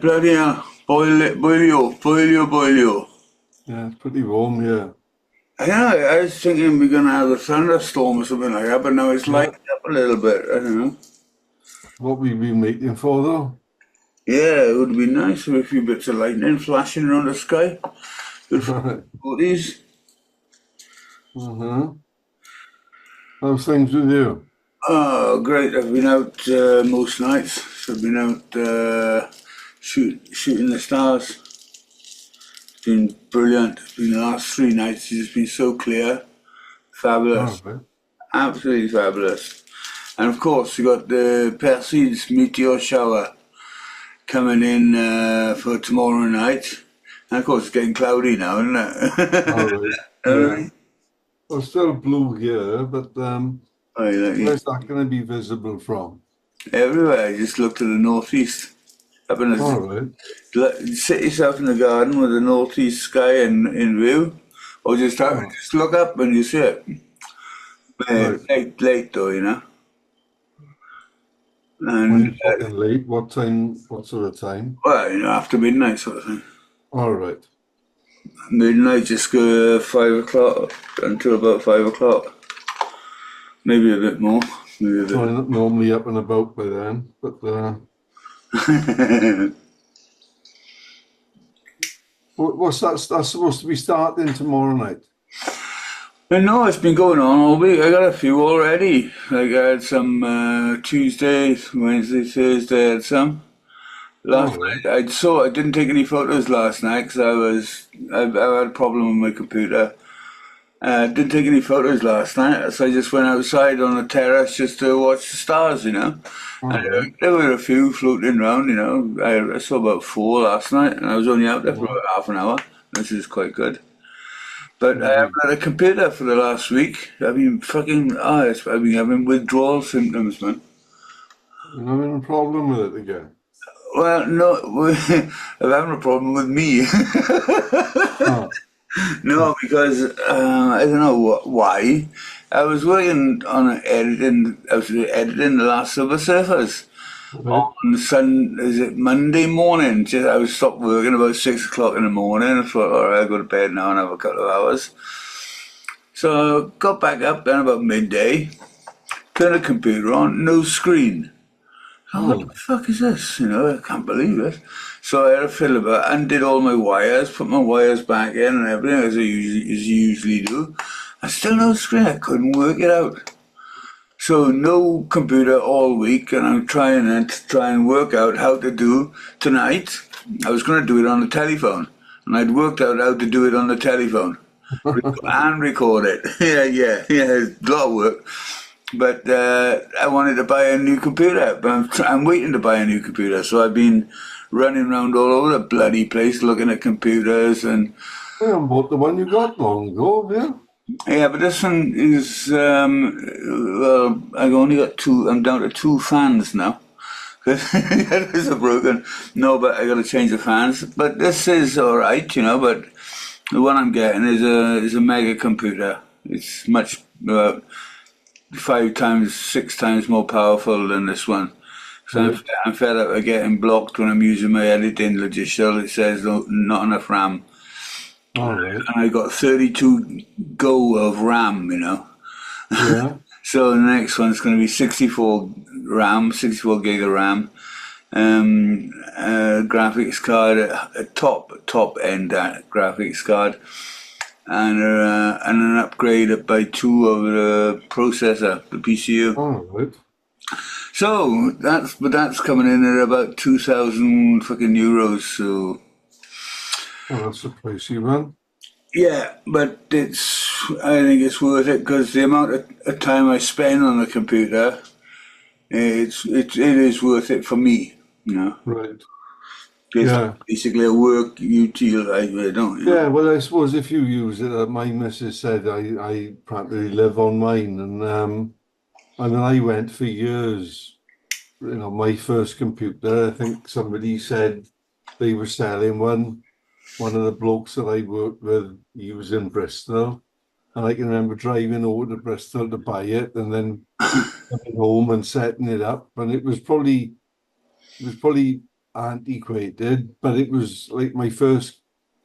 bloody hell. Boil it, boil you. Yeah, it's pretty warm, yeah. I was thinking we're gonna have a thunderstorm or something like that, but now it's Yeah. lighting up a little bit. I don't know. What we been waiting for though? Yeah, it would be nice with a few bits of lightning flashing around the sky. Good for Right. bodies. Uh-huh. How's things with you? Oh, great. I've been out most nights. So I've been out shooting the stars. It's been brilliant. It's been the last 3 nights. It's just been so clear. All Fabulous. right. Absolutely fabulous. And of course, you got the Perseus meteor shower coming in for tomorrow night. And of course, it's getting cloudy now, isn't All it? right. uh, Yeah. Well, still blue here, but oh, you like where's that going to be visible from? everywhere. Just look to the northeast. Up in All the, right. sit yourself in the garden with the northeast sky in view, or Oh, just look up and you see it. right. Late though, you know. When And you're talking late, what time, what sort of time? well, after midnight sort of thing. All right. Midnight, just go 5 o'clock until about 5 o'clock. Maybe a bit more. Maybe a Well, bit. I'm not normally up and about by then, but what's that? That's supposed to be starting tomorrow night. I know it's been going on all week. I got a few already. Like I had some Tuesday, Wednesday, Thursday. I had some. All Last right. night I didn't take any photos last night because I had a problem with my computer. Didn't take any photos last night, so I just went outside on the terrace just to watch the stars, you know. All And right. there were a few floating around, you know. I saw about four last night, and I was only out there for Yeah. about half an hour, which is quite good. But I haven't Indeed. had a computer for the last week. I've been fucking, I've been having withdrawal symptoms, man. You're having a problem with it again. Well, no, I'm having a problem with me. Oh, No, because I don't know why. I was working on editing. I was editing The Last Silver Surfers right. on is it Monday morning? I was stopped working about 6 o'clock in the morning. I thought, all right, I'll go to bed now and have a couple of hours. So I got back up then about midday. Turned the computer on, no screen. Oh, what the Hmm. fuck is this? You know, I can't believe it. So I had a fiddle about, undid all my wires, put my wires back in and everything as you usually do. I still no screen. I couldn't work it out. So no computer all week, and I'm trying to try and work out how to do tonight. I was going to do it on the telephone, and I'd worked out how to do it on the telephone and record it. Yeah. It's a lot of work. But I wanted to buy a new computer, but I'm waiting to buy a new computer. So I've been running around all over the bloody place looking at computers and I haven't bought the one you got long ago, have you? yeah, but this one is well, I've only got two. I'm down to two fans now. The others are broken. No, but I got to change the fans. But this is all right, you know. But the one I'm getting is a mega computer. It's much 5 times, 6 times more powerful than this one. So Right. I'm fed up of getting blocked when I'm using my editing logiciel. It says no, not enough RAM. All right. And I got 32 go of RAM, you know. Yeah. So the next one's going to be 64 RAM, 64 gig of RAM. Graphics card, a top end graphics card, and an upgrade by two of the processor, the PCU. All right. So that's coming in at about 2,000 fucking euros. So Well, that's a pricey one. yeah, but I think it's worth it because the amount of time I spend on the computer, it is worth it for me. You know, Right. it's Yeah. basically a work utilize. I don't, you know. Yeah. Well, I suppose if you use it, my missus said I practically live on mine, and I mean, I went for years. You know, my first computer. I think somebody said they were selling one. One of the blokes that I worked with, he was in Bristol, and I can remember driving over to Bristol to buy it, and then coming home and setting it up, and it was probably antiquated, but it was like my first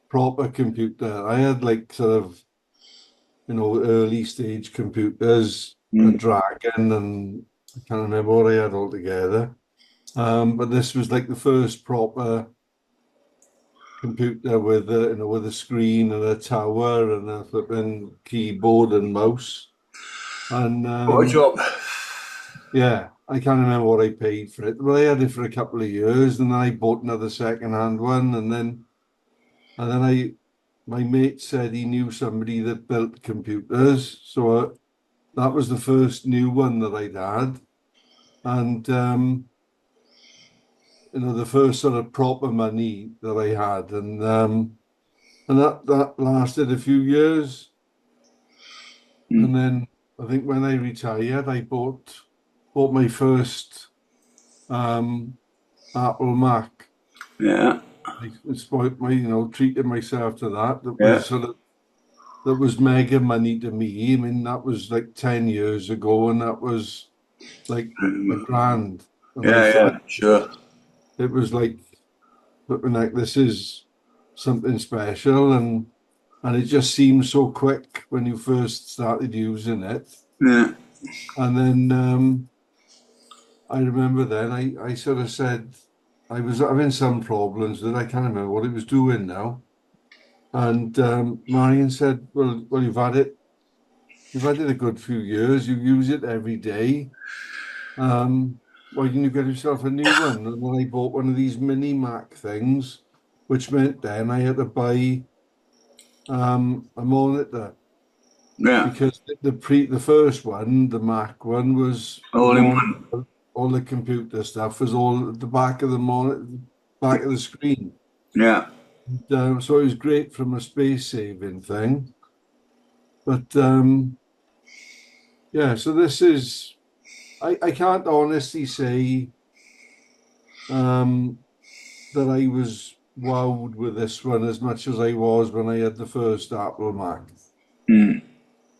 proper computer. I had like sort of, early stage computers, a Mm. Dragon, and I can't remember what I had altogether. But this was like the first proper computer with a screen and a tower and a flipping keyboard and mouse. And What job? yeah, I can't remember what I paid for it. But I had it for a couple of years, and then I bought another second-hand one, and then my mate said he knew somebody that built computers, so that was the first new one that I'd had, and the first sort of proper money that I had, and that lasted a few years, Mm. and then I think when I retired, I bought my first um, Apple Mac. Yeah, I spoiled treated myself to that. yeah. That was mega money to me. I mean, that was like 10 years ago, and that was like a grand. And I Yeah, thought yeah, sure. it was like this is something special, and it just seemed so quick when you first started using it. Yeah, And then I remember then I sort of said I was having some problems that I can't remember what it was doing now. And Marion said, well, you've had it a good few years. You use it every day. Why didn't you get yourself a new one?" And then I bought one of these mini Mac things, which meant then I had to buy a monitor, yeah. because the first one, the Mac one, was the All in monitor. one. All the computer stuff was all at the back of the monitor, back of the screen. Yeah. So it was great from a space saving thing. But yeah, so this is, I can't honestly say um, that I was wowed with this one as much as I was when I had the first Apple Mac, Mm.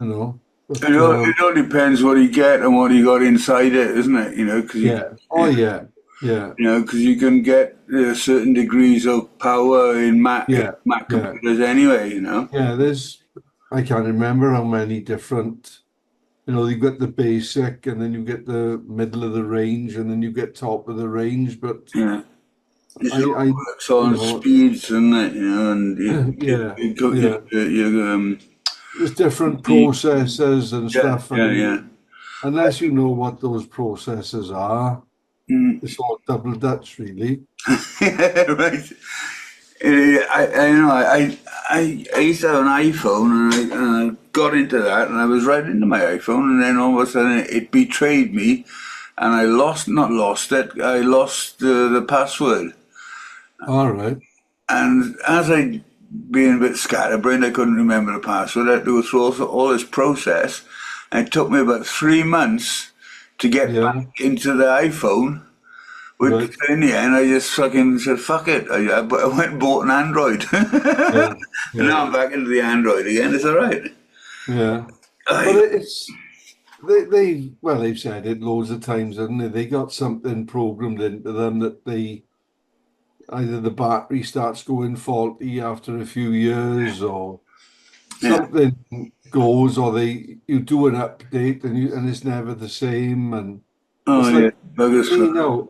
you know. It But all, it all depends what you get and what you got inside it, isn't it? Because yeah, oh yeah, yeah, you can get certain degrees of power in yeah, Mac yeah, computers anyway. yeah. I can't remember how many different. You've got the basic, and then you get the middle of the range, and then you get top of the range. But Yeah. It I, all I, works on speeds, and and yeah, you, you, yeah. you, There's different the, processes and yeah, stuff, yeah, and yeah. unless you know what those processes are, Mm. it's all double Dutch, really. Right. I used to have an iPhone, and I got into that, and I was right into my iPhone, and then all of a sudden it betrayed me, and I not lost it, I lost the password. All right. And as I, being a bit scatterbrained, I couldn't remember the password. I had to go through all this process, and it took me about 3 months to get Yeah. back into the iPhone. Which Right. in the end, I just fucking said, fuck it. I went and bought an Android. Yeah. And Yeah. now I'm back into the Android again. It's all right. Yeah. But I, it's they've said it loads of times, haven't they? They got something programmed into them that they either the battery starts going faulty after a few years, or yeah. something goes, or you do an update and it's never the same. And Oh, it's yeah. like, Buggers for that.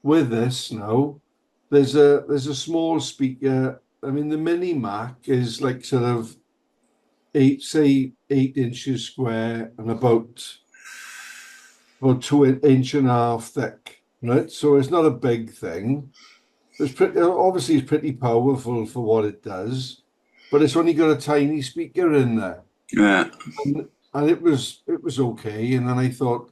with this now, there's a small speaker. I mean, the mini Mac is like sort of 8 inches square and about 2 inch and a half thick, right? So it's not a big thing. It's pretty powerful for what it does, but it's only got a tiny speaker in there. Yeah. And it was okay. And then I thought,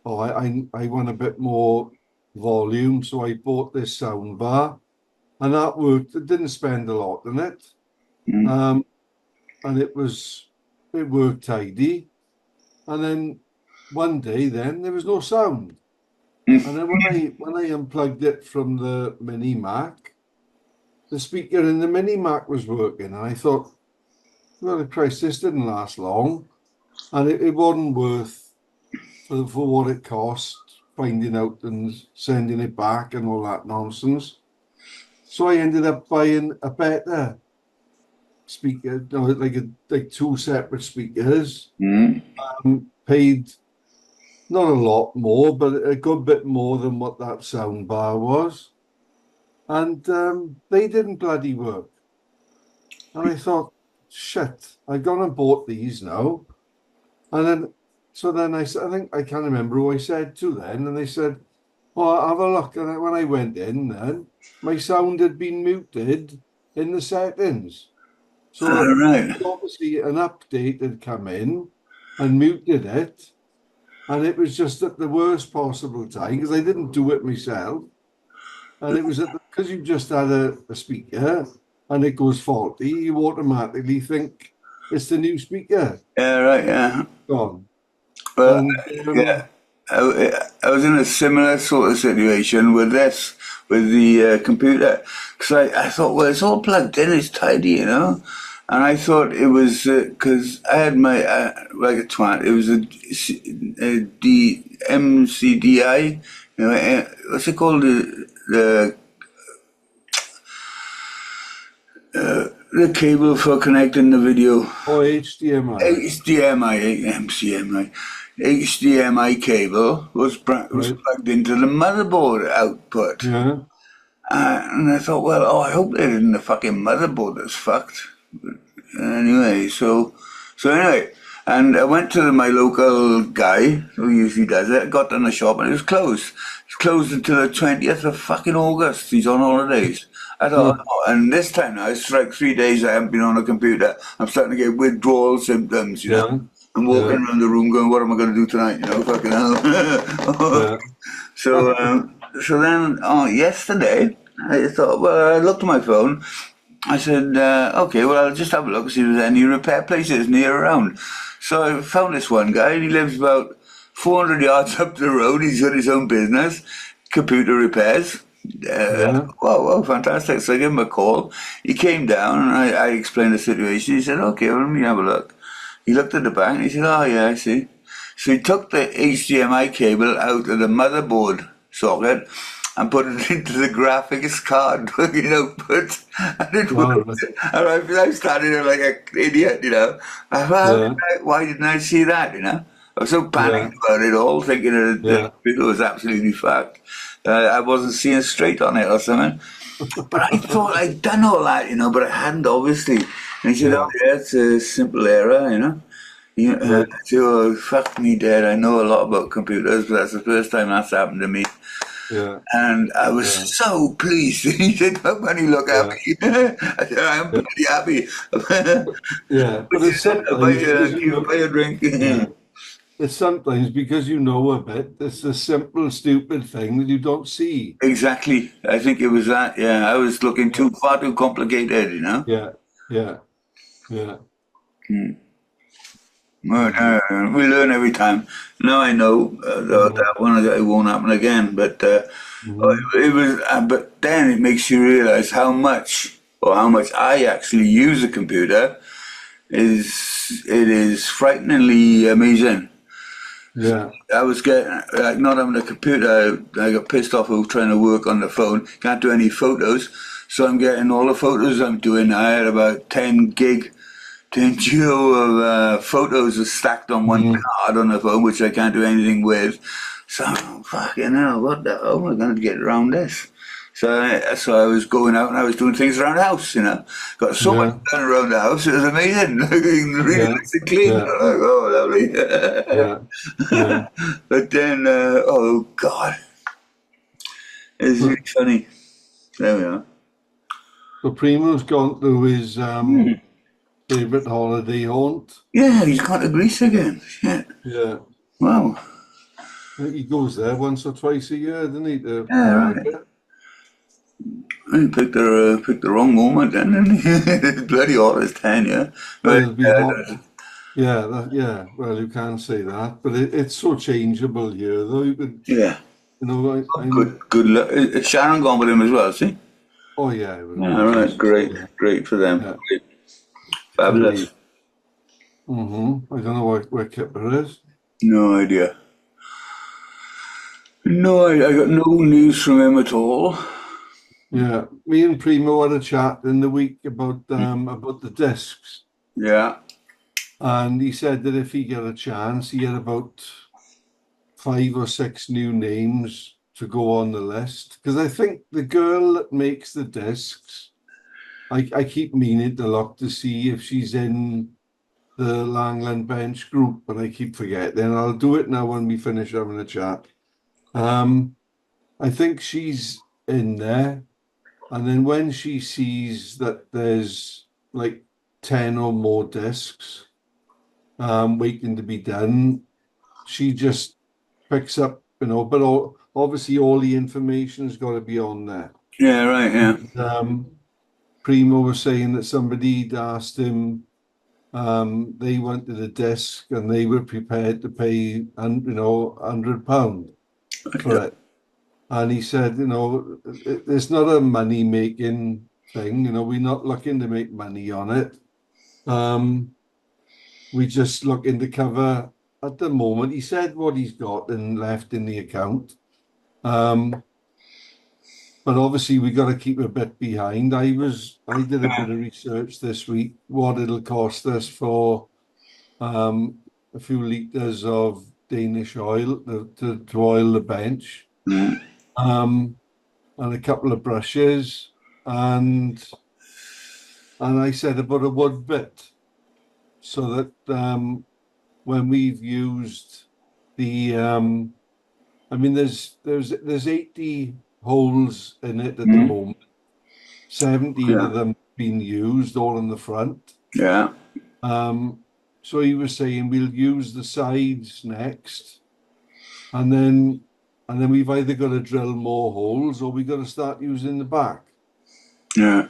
oh, I want a bit more volume, so I bought this sound bar, and that worked. It didn't spend a lot on it, Mm. um, and it worked tidy. And then one day, then there was no sound. And then when I unplugged it from the mini Mac, the speaker in the mini Mac was working, and I thought, well, Christ, this didn't last long, and it wasn't worth for what it cost finding out and sending it back and all that nonsense. So I ended up buying a better speaker, no, like two separate speakers. Mm. Paid not a lot more, but a good bit more than what that sound bar was. And they didn't bloody work. And I thought, shit, I've gone and bought these now. And then I think I can't remember who I said to then. And they said, well, have a look. And when I went in then, my sound had been muted in the settings. All So right. obviously an update had come in and muted it. And it was just at the worst possible time because I didn't do it myself. And it was because you just had a speaker and it goes faulty, you automatically think it's the new speaker Yeah, right, yeah. gone. Well, And yeah. I was in a similar sort of situation with this, with the computer, because I thought, well, it's all plugged in, it's tidy, you know, and I thought it was because I had my like a twat, it was a D MCDI, you know, what's it called, the cable for connecting the video. or HDMI, HDMI, MCMI, HDMI cable was right? plugged into the motherboard output. Yeah, And I thought, well, oh, I hope it isn't the fucking motherboard that's fucked. Anyway, so anyway, and I went to my local guy who usually does it. I got to the shop and it was closed. It's closed until the 20th of fucking August. He's on holidays. I thought, huh, oh, and this time now, it's like 3 days I haven't been on a computer. I'm starting to get withdrawal symptoms, you know. yeah, I'm walking yeah, around the room going, what am I going to do tonight? You know, fucking hell. yeah, So then, yesterday, I thought, well, I looked at my phone. I said, okay, well, I'll just have a look and see if there's any repair places near around. So I found this one guy. He lives about 400 yards up the road. He's got his own business, computer repairs. yeah. Wow, fantastic. So I gave him a call. He came down and I explained the situation. He said, okay, well, let me have a look. He looked at the back and he said, oh, yeah, I see. So he took the HDMI cable out of the motherboard socket and put it into the graphics card fucking output, and it All worked. right. And I started there like an idiot, you know. Yeah, Why didn't I see that, you know? I was so yeah, panicked about it all, thinking that the yeah, video was absolutely fucked. I wasn't seeing straight on it or something. But I thought I'd done all that, you know, but I hadn't, obviously. And he said, oh, yeah, yeah, it's a simple error, you know. right. So, fuck me dead. I know a lot about computers, but that's the first time that's happened to me. Yeah, And I was yeah, so pleased. He said, how can you look yeah, happy? I said, I'm yeah, pretty happy. yeah. But But he it's said, I'll buy sometimes you, because you keep know, buy a drink. yeah. It's sometimes because you know a bit, it's a simple, stupid thing that you don't see. Exactly. I think it was that. Yeah, I was looking Yeah, far too complicated, you know. yeah, yeah, yeah. Well, Mm, we learn every time. Now I know mm, that one it won't happen again. But mm, it was. But then it makes you realize how much or how much I actually use a computer. It is frighteningly amazing. yeah, I was getting like not having a computer. I got pissed off of trying to work on the phone. Can't do any photos, so I'm getting all the photos I'm doing. I had about 10 gig, 10 gig of photos are stacked on one mm, card on the phone, which I can't do anything with. So fucking hell, what the? How am I going to get around this? So I was going out and I was doing things around the house, you know. Got so much yeah, done around the house, it was amazing. Really yeah, nice and clean. I'm yeah, like, oh, lovely. yeah, yeah. But then, oh God, it's really funny. There we are. So Primo's gone to his favorite holiday haunt. Yeah, he's gone to Greece again. Shit. Yeah, Wow. I think he goes there once or twice a year, doesn't he? To Yeah, right. holiday. I picked the wrong moment then, didn't he? It's bloody hot as 10, yeah. Well, But, it'll be hot. Yeah, yeah. Well, you can't say that, but it's so changeable here, though. You could, yeah. you know, I'm. Good luck. Is Sharon gone with him as well, see? Oh yeah, I would Yeah, imagine right. so. Great. Yeah, Great for them. yeah, Great. Fabulous. indeed. I don't know where Kipper is. No idea. No, I got no news from him at all. Yeah, me and Primo had a chat in the week about the discs, Yeah, and he said that if he get a chance, he had about 5 or 6 new names to go on the list. Because I think the girl that makes the discs, I keep meaning to look to see if she's in the Langland bench group, but I keep forgetting. I'll do it now when we finish having a chat. Um, I think she's in there. And then when she sees that there's like 10 or more discs waiting to be done, she just picks up, but obviously all the information's got to be on there. yeah, right, yeah. Primo was saying that somebody'd asked him, they wanted a disc and they were prepared to pay, £100 for it. And he said, it's not a money making thing. We're not looking to make money on it. We just looking to cover at the moment. He said what he's got and left in the account. But obviously we got to keep a bit behind. I did a bit of research this week, what it'll cost us for a few litres of Danish oil to oil the bench. Mm. And a couple of brushes, and I said about a wood bit, so that when we've used the I mean there's 80 holes in it at the Mm. moment, 17 Yeah, of them being used all in the front. yeah. So he was saying we'll use the sides next, and then we've either got to drill more holes or we got to start using the back. Yeah.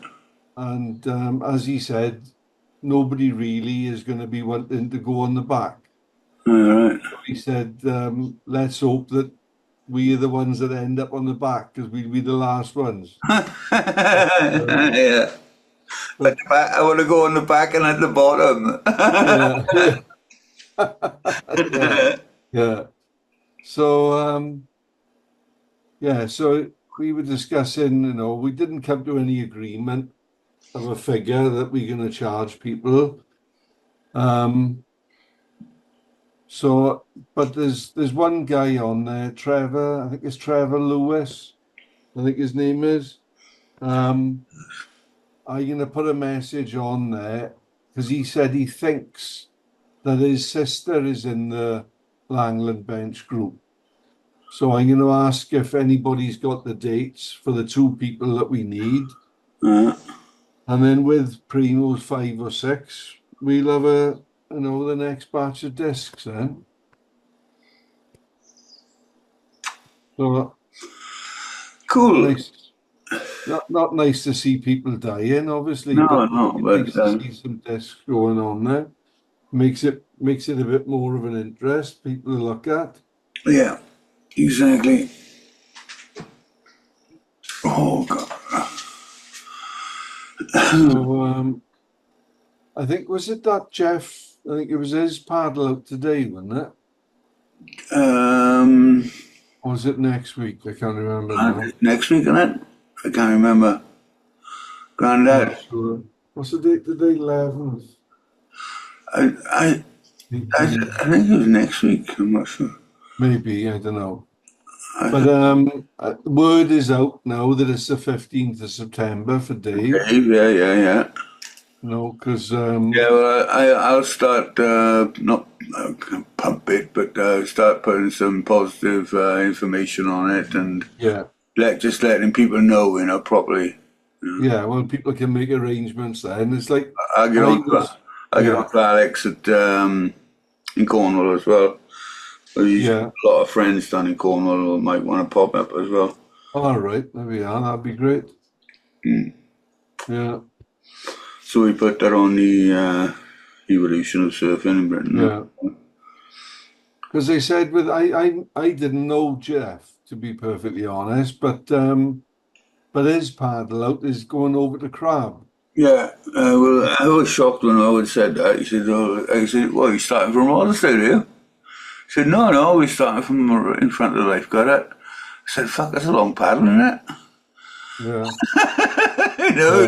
And as he said, nobody really is going to be wanting to go on the back. All right. He said, let's hope that we are the ones that end up on the back because we'll be the last ones. Yeah. At But the back, I want to go on the back and at the bottom. yeah, yeah, yeah. So yeah, so we were discussing, we didn't come to any agreement of a figure that we're going to charge people. Um, So, but there's one guy on there, Trevor. I think it's Trevor Lewis. I think his name is. Um, I'm gonna put a message on there because he said he thinks that his sister is in the Langland bench group. So I'm gonna ask if anybody's got the dates for the 2 people that we need, Uh, and then with Primo's 5 or 6, we'll have the next batch of discs then. So cool. nice. Not nice to see people dying, obviously, No, but no, but nice to see some discs going on there. Makes it a bit more of an interest, people to look at. yeah, exactly. Oh God. So I think was it that Jeff? I think it was his paddle out today, wasn't it? Um, Or was it next week? I can't remember now. next week, isn't it? I can't remember. I'm not Granddad. sure. What's the date today? 11th. I, I, I think it was next week. I'm not sure. Maybe, I don't know. I But think word is out now that it's the 15th of September for Dave. Dave, yeah, yeah, yeah. No, because Yeah, well, I'll start not pump it, but start putting some positive information on it and yeah, just letting people know, properly. yeah. Well, people can make arrangements then. It's like I get I on to was, I get yeah, on to Alex at in Cornwall as well. He's got yeah. a lot of friends down in Cornwall who might want to pop up as well. All right, there we are. That'd be great. Mm. Yeah, So we put that on the evolution of surfing in Britain. yeah. Because they said I didn't know Jeff, to be perfectly honest, but his paddle out is going over to Crab. Yeah, well, I was shocked when Howard said that. He said, "Oh," I said, "Well, you starting from Rothersdale, are you?" He said, "No, no, we started from in front of the lifeguard." I said, "Fuck, that's a long paddle, isn't it?" Yeah. You know,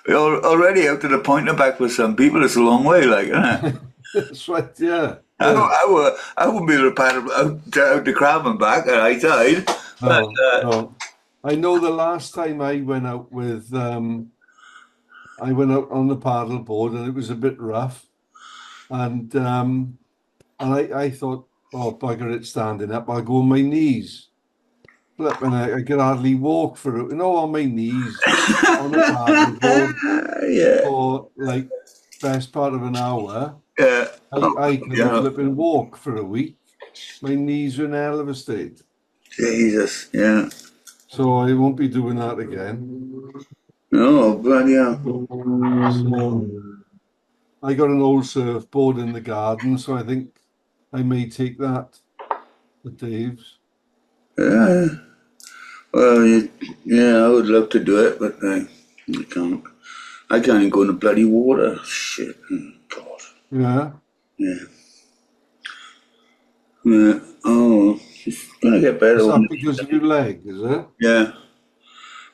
Yeah. we're already out to the point and back with some people. It's a long way, like, isn't it? That's right. Yeah. I, Yeah. I wouldn't be able to paddle out to Crab and back at high tide. But No, no. I know the last time I went out with I went out on the paddle board and it was a bit rough. And I thought, oh bugger it standing up, I'll go on my knees. Flipping I could hardly walk for it, on my knees on the paddle board yeah, for like best part of an hour. yeah, oh, I couldn't yeah, flip and walk for a week. My knees were in a hell of a state. Jesus, yeah. So I won't be doing that again. No, but yeah, So I got an old surfboard in the garden, so I think I may take that to Dave's. yeah. Well, yeah, I would love to do it, but I can't. I can't even go in the bloody water. Shit, God. Yeah. Yeah, yeah. Oh, it's gonna get better Is one that day. because of your leg, is it? Yeah.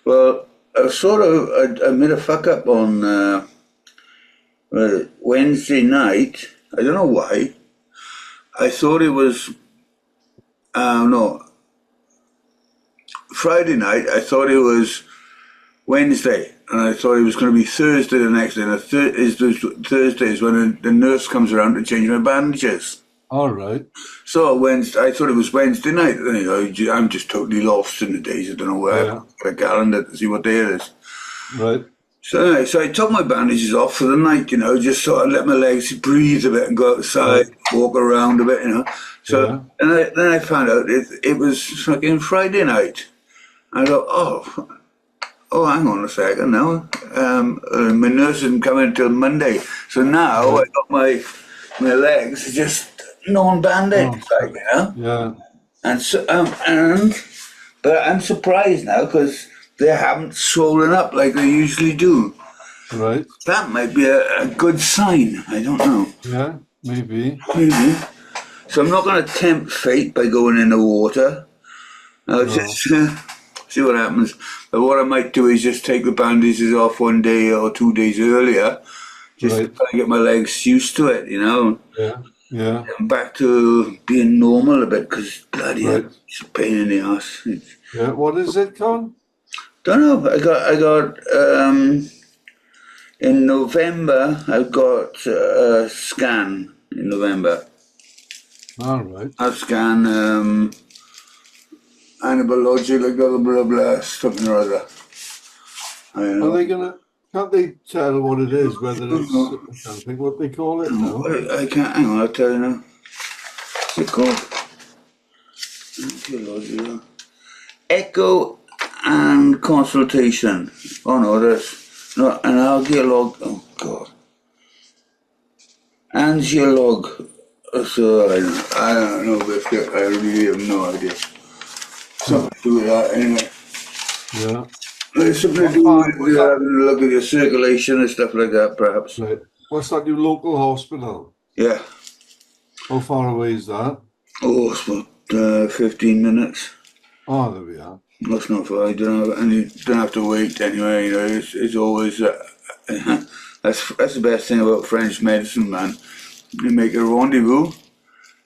Well, I made a fuck up on Wednesday night. I don't know why. I thought it was no, Friday night. I thought it was Wednesday, and I thought it was going to be Thursday the next day. And Thursday is when the nurse comes around to change my bandages. All right. So Wednesday, I thought it was Wednesday night. I'm just totally lost in the days. I don't know where. Yeah. I've got a calendar to see what day it is. Right. So anyway, so I took my bandages off for the night, just so I let my legs breathe a bit and go outside, Right. walk around a bit. So Yeah. then I found out it was fucking Friday night. I thought, oh, hang on a second now. My nurse didn't come in until Monday, so now I Right. got my legs just non-bandaged, Oh, yeah. and but I'm surprised now because they haven't swollen up like they usually do. Right. That might be a good sign. I don't know. Yeah. Maybe. Maybe. So I'm not going to tempt fate by going in the water. I'll No. just see what happens. But what I might do is just take the bandages off 1 day or 2 days earlier, just to Right. kind of get my legs used to it, Yeah. Yeah. And back to being normal a bit, because bloody hell, Right. it's a pain in the ass. Yeah. What is it, Con? Don't know. I got in November. I've got a scan in November. All right. A scan, anabologic, blah blah blah, something or other. I don't Are know. they gonna? Can't they tell what it is? Whether it's I can't think what they call it now. I can't. Hang on, I'll tell you now. What's it called? Anabologic. Echo and consultation. Oh no, that's no an angiolog. Oh God, angiolog. So I don't know, Biscuit. I really have no idea. Something to do with that, anyway. Yeah. It's something to What do part with was that? having a look at your circulation and stuff like that, perhaps. Right. What's that? Your local hospital? Yeah. How far away is that? Oh, it's about 15 minutes. Oh, there we are. That's not far. And you don't have to wait anyway. It's always that's the best thing about French medicine, man. You make a rendezvous,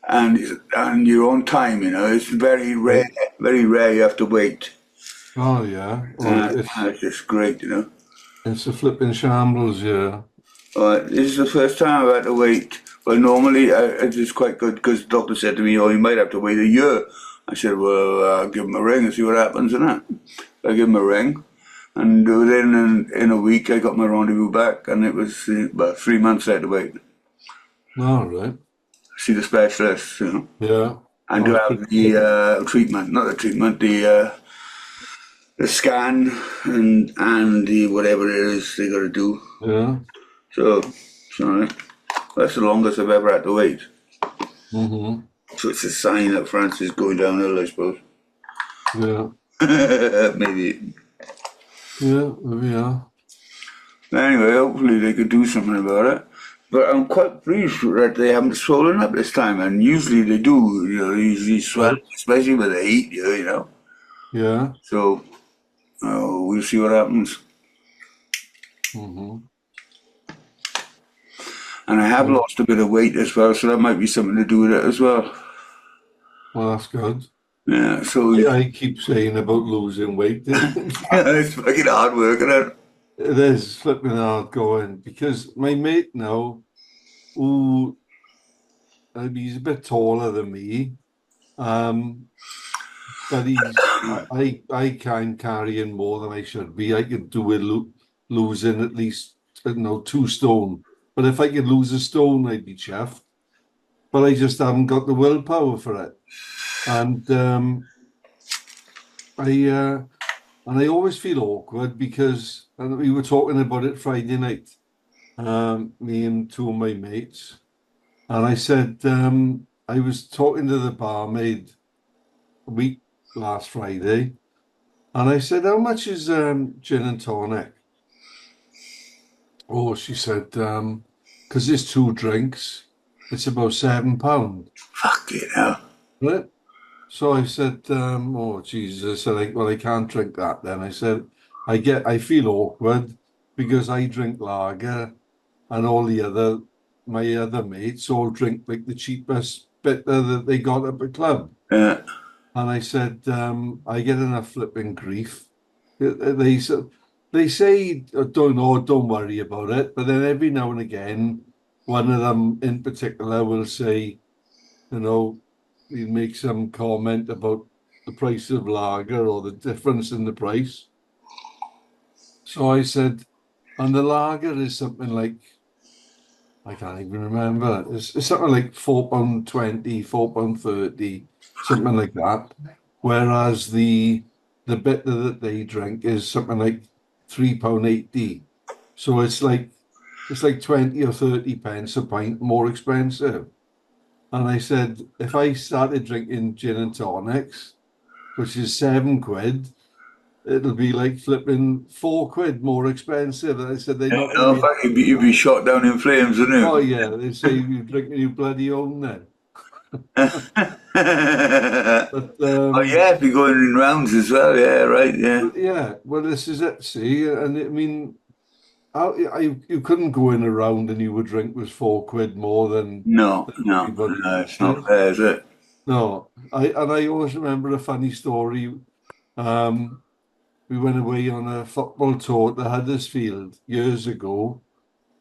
and you're on time. It's very rare. Right. Very rare you have to wait. Oh yeah. It's just great. It's a flipping shambles. Yeah. This is the first time I've had to wait. Well, normally it's quite good because the doctor said to me, "Oh, you might have to wait a year." I said, "Well, I'll give him a ring and see what happens." And that I give him a ring, and within in a week I got my rendezvous back, and it was about 3 months I had to wait. All right. See the specialist, Yeah. and Oh, to it's have pretty the quick. treatment, not the treatment, the scan and the whatever it is they got to do. Yeah. So, sorry, that's the longest I've ever had to wait. Mm-hmm. So it's a sign that France is going downhill, I suppose. Yeah. Maybe. Yeah. There we are. Anyway, hopefully they could do something about it. But I'm quite pleased that they haven't swollen up this time, and usually they do. They usually swell, Right. especially with the heat, Yeah. So Oh, we'll see what happens. Mm-hmm. And I have So, lost a bit of weight as well, so that might be something to do with it as well. well, that's good. Yeah, so I keep saying about losing weight. it's fucking hard work, isn't it? It is flipping hard going because my mate now, who he's a bit taller than me, um, but I can carry in more than I should be. I could do with losing at least 2 stone. But if I could lose a stone, I'd be chuffed. But I just haven't got the willpower for it. And I and I always feel awkward because and we were talking about it Friday night, me and two of my mates, and I said I was talking to the barmaid a week last Friday, and I said, "How much is gin and tonic?" Oh, she said, because there's 2 drinks, it's about £7, Fuck it hell. right? So I said, oh Jesus, I said, well, I can't drink that then. I said, I feel awkward because I drink lager and my other mates all drink like the cheapest bit that they got at the club. Yeah, And I said, I get enough flipping grief. They said, they say, don't worry about it. But then every now and again, one of them in particular will say, you know, he'd make some comment about the price of lager or the difference in the price. So I said, and the lager is something like, I can't even remember. It's something like £4.20, £4.30, something like that. Whereas the bit that they drink is something like £3.80. So it's like 20 or 30 pence a pint more expensive. And I said, if I started drinking gin and tonics, which is £7, it'll be like flipping £4 more expensive. And I said, they're yeah, not going to no, be fuck, happy with you'd be that. shot down in flames, Oh, wouldn't yeah, they say you drink your bloody own then. you? But Oh yeah, if you're going in rounds as well, yeah, right, yeah. well, yeah, well, this is it. See, and I mean, you couldn't go in a round and you would drink was £4 more No, than no, everybody no, it's not else's. fair, is it? No, I always remember a funny story. Um, we went away on a football tour to Huddersfield years ago,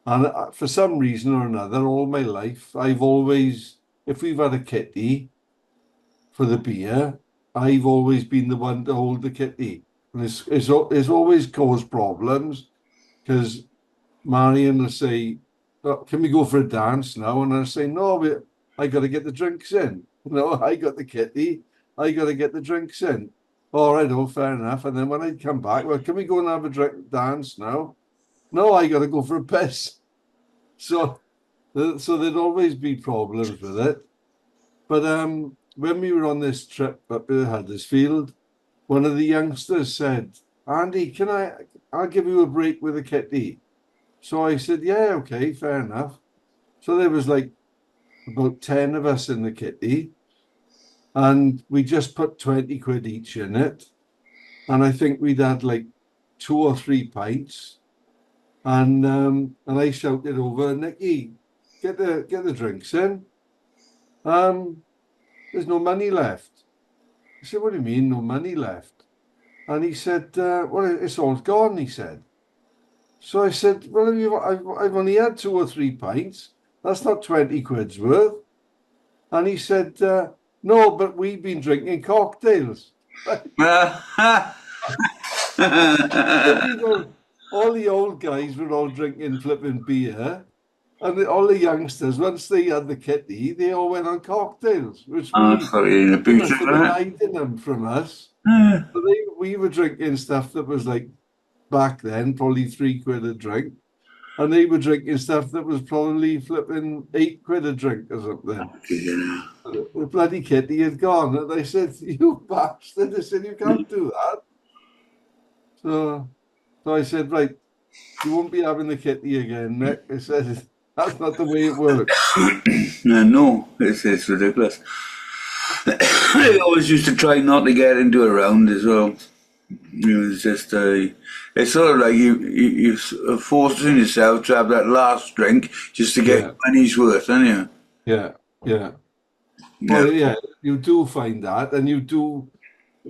and for some reason or another, all my life, I've always, if we've had a kitty for the beer, I've always been the one to hold the kitty. And it's always caused problems because Marion will say, "Oh, can we go for a dance now?" And I say, "No, I got to get the drinks in. No, I got the kitty. I got to get the drinks in." All right, oh, fair enough. And then when I come back, well, can we go and have a dance now? No, I got to go for a piss. So, so there'd always be problems with it. But when we were on this trip up to Huddersfield, one of the youngsters said, "Andy, I'll give you a break with a kitty." So I said, "Yeah, okay, fair enough." So there was like about 10 of us in the kitty, and we just put 20 quid each in it. And I think we'd had like 2 or 3 pints. And I shouted over, "Nicky, get the drinks in. Um, there's no money left." I said, "What do you mean, no money left?" And he said, "Well, it's all gone," he said. So I said, "Well, I've only had 2 or 3 pints. That's not 20 quid's worth." And he said, "No, but we've been drinking cocktails." So all the old guys were all drinking flipping beer. And all the youngsters, once they had the kitty, they all went on cocktails, which Oh, we fucking they must abusive, have been isn't hiding them from us. it? So we were drinking stuff that was like back then, probably £3 a drink. And they were drinking stuff that was probably flipping £8 a drink or something. Yeah. The bloody kitty had gone. And I said, "You bastard." I said, "You can't do that." So I said, "Right, you won't be having the kitty again, Nick." I said, "That's not the way it works." No, it's ridiculous. I always used to try not to get into a round as well. It's just it's sort of like you're forcing yourself to have that last drink just to get Yeah, your money's worth, aren't you? yeah, yeah. Yeah. Well, yeah, you do find that, and you do.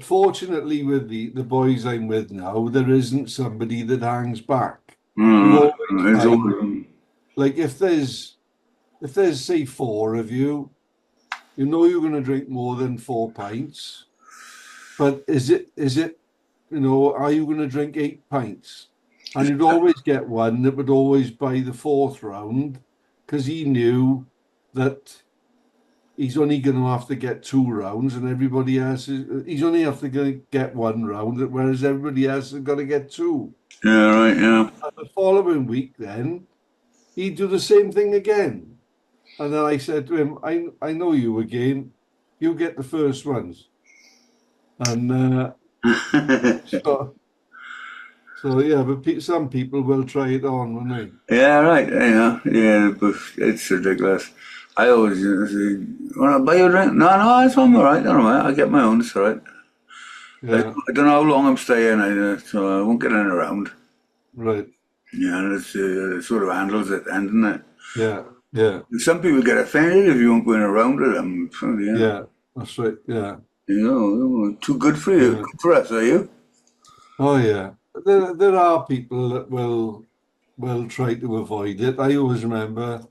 Fortunately, with the boys I'm with now, there isn't somebody that hangs back. You Mm, always it's find, all, like, if there's say four of you, you know you're going to drink more than 4 pints. But is it, are you going to drink 8 pints? And you'd always get one that would always buy the fourth round because he knew that he's only going to have to get 2 rounds, and everybody else he's only have to get 1 round, whereas everybody else has got to get two. yeah, right, yeah. And the following week, then he'd do the same thing again. And then I said to him, I know you again. You get the first ones. And so, so yeah, but some people will try it on, won't they? Yeah, right, yeah, but it's ridiculous. I always say, want to buy you a drink? No, no, it's all right, don't worry, I'll get my own, it's all right. Yeah, I don't know how long I'm staying, so I won't get in around. right. Yeah, and it sort of handles it, and doesn't it? Yeah, yeah, Some people get offended if you won't go in around with them. So, yeah, yeah. That's right. Yeah, too good for you, yeah. good for us, are you? Oh yeah. There are people that will try to avoid it. I always remember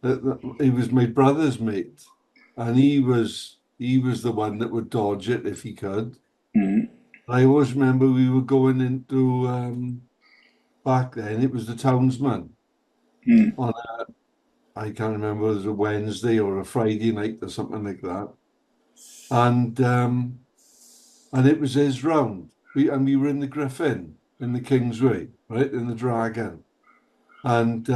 that he was my brother's mate, and he was the one that would dodge it if he could. Mm, I always remember we were going into back then. It was the Townsman mm, on I can't remember whether it was a Wednesday or a Friday night or something like that, and it was his round. We were in the Griffin in the Kingsway, right in the Dragon, and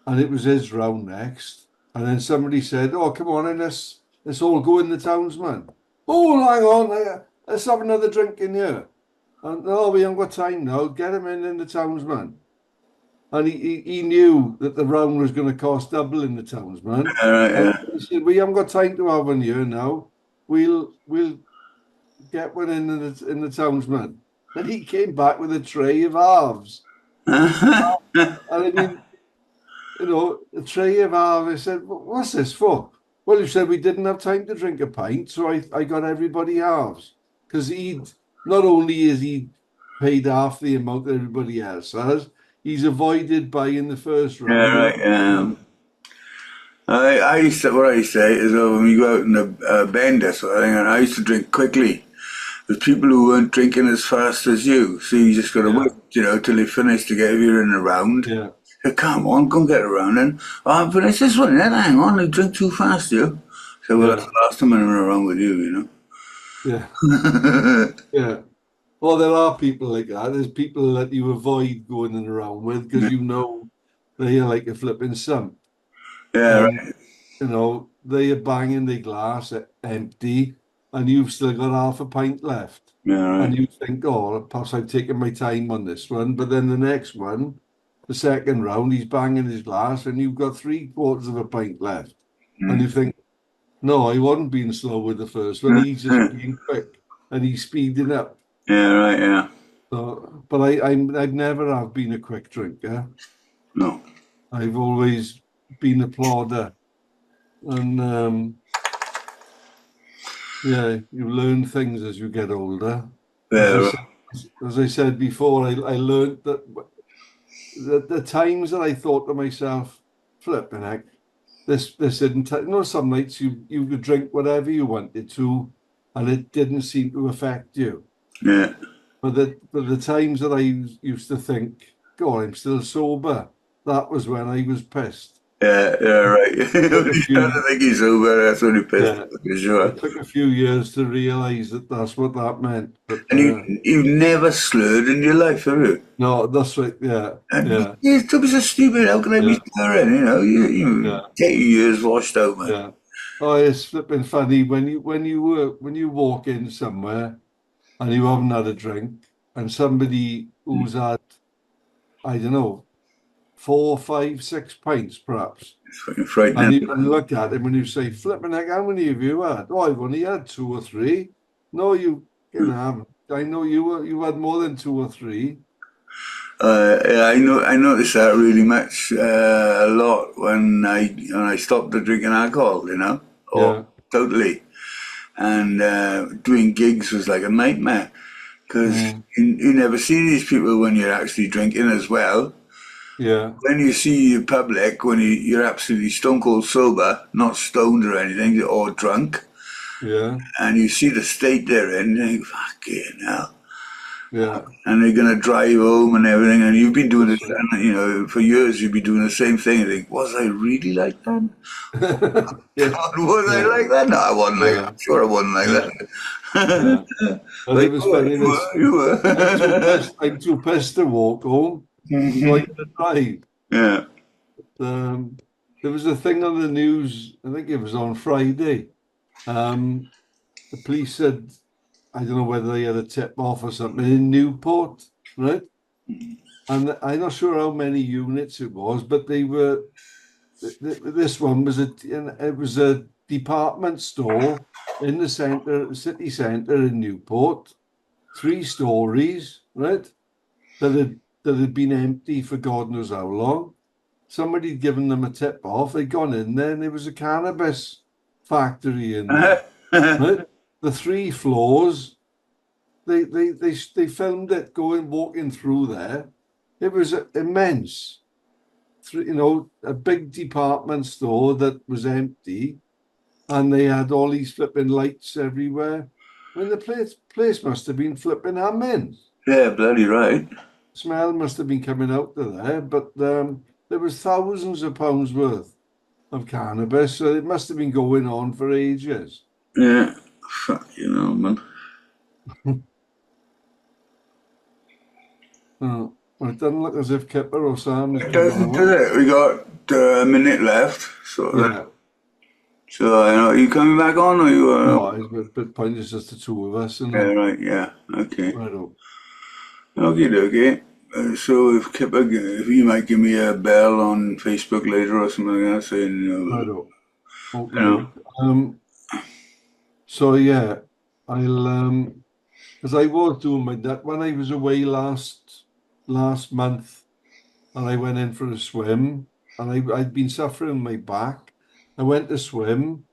it was his round next. And then somebody said, "Oh, come on, and let's all go in the Townsman." Oh, hang on, let's have another drink in here. And no, we haven't got time now. Get him in the Townsman. And he knew that the round was going to cost double in the Townsman. all right, And yeah. he said, "We haven't got time to have one here now. We'll get one in the Townsman." And he came back with a tray of halves. And I mean, a tray of halves. I said, "What's this for?" Well, you said we didn't have time to drink a pint, so I got everybody halves. Because not only is he paid half the amount that everybody else has, he's avoided buying the first Yeah, round and right, yeah. I used to, what I used to say is when we go out in a bender sort of thing, and I used to drink quickly. There's people who weren't drinking as fast as you, so you just got to yeah, wait, till they finish to get you in a round. yeah, Say, come on, come get around then. Oh, I'm finished this one then, hang on, you drink too fast, you. So, well, that's yeah, the last time I'm around with you. yeah, yeah. Well, there are people like that. There's people that you avoid going in around with because Yeah, you know they are like a flipping sump. yeah, And right. they are banging their glass empty, and you've still got half a pint left. Yeah, And right. you think, oh, perhaps I've taken my time on this one. But then the next one, the second round, he's banging his glass, and you've got 3/4 of a pint left. And you Mm. think, no, I wasn't being slow with the first one. He's just being quick, and he's speeding up. Yeah, right, yeah. So, but I've never have been a quick drinker. No. I've always been a plodder, and yeah, you learn things as you get older. As Yeah, I right. said, as I said before, I learned that the times that I thought to myself, flipping heck, this didn't. Some nights you could drink whatever you wanted to, and it didn't seem to affect you. Yeah. But the times that I used to think, God, I'm still sober. That was when I was pissed. Yeah, yeah, right. You Took a have few, to think he's over, that's when he pissed yeah, off, for sure. it took a few years to realize that that's what that meant. But And you've never slurred in your life, have you? no, that's right. Yeah, And yeah, it's so stupid. How can I be yeah, slurring? You yeah, get your years washed out, man. yeah. Oh, it's flipping funny when you walk in somewhere and you haven't had a drink, and somebody who's had, I don't know, 4, 5, 6 pints perhaps. It's fucking frightening. And you can look at him and you say, flipping heck, how many have you had? Oh, I've only had 2 or 3. No, you can have. I know you had more than 2 or 3. Yeah, I noticed that really much a lot when I stopped drinking alcohol, Yeah. totally. And doing gigs was like a nightmare because Mm. you never see these people when you're actually drinking as well. Yeah. When you see the public, when you're absolutely stone cold sober, not stoned or anything, or drunk, Yeah. and you see the state they're in, you think, fucking hell. Yeah. And they're gonna drive home and everything, and you've been doing this, That's it. and for years you've been doing the same thing. And think, was I really like that? Yeah. God, was I Yeah. like that? No, I wasn't like that. Yeah. I'm sure I wasn't like Yeah. that. Yeah. And But it was you were, funny. you This were, you were. I'm too pissed to walk home, so I gotta drive. Yeah. Um, there was a thing on the news. I think it was on Friday. Um, the police said, I don't know whether they had a tip off or something in Newport, right? And I'm not sure how many units it was, but they were. This one was it was a department store in the city centre in Newport, 3 stories, right? That had been empty for God knows how long. Somebody had given them a tip off. They'd gone in there, and there was a cannabis factory in there, right? The 3 floors. They filmed it walking through there. It was immense. A big department store that was empty, and they had all these flipping lights everywhere. I mean, the place must have been flipping humming. Yeah, bloody right. Smell must have been coming out of there, but there was thousands of pounds worth of cannabis, so it must have been going on for ages. Yeah. Fuck, man. Oh, well, it doesn't look as if Kipper or Sam is It coming doesn't, does on. it? We got a minute left. So, Yeah. are you coming back on or you No, it's a bit pointless just the 2 of us, Yeah, right, yeah. Okay. Right up. Okay. So if you might give me a bell on Facebook later or something like that, saying, Right up. Okay, you know, so yeah, I'll because I was doing my that when I was away last month, and I went in for a swim, and I'd been suffering my back. I went to swim,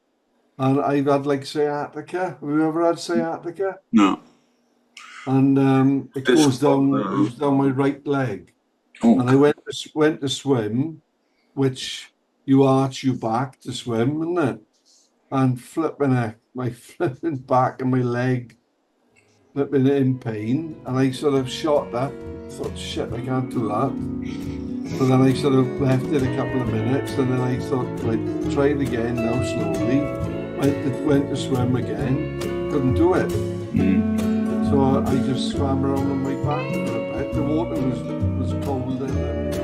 and I've had like sciatica. Have you ever had sciatica? no. And it This, goes down my right leg. And I went to swim, which you arch your back to swim, isn't it? And flipping heck, my flipping back and my leg flipping in pain, and I sort of shot that. Thought, shit, I can't do that. But then I sort of left it a couple of minutes, and then I thought, right, try it again now slowly. I went to swim again, couldn't do it. So I just swam around on my back for a bit. The water was cold and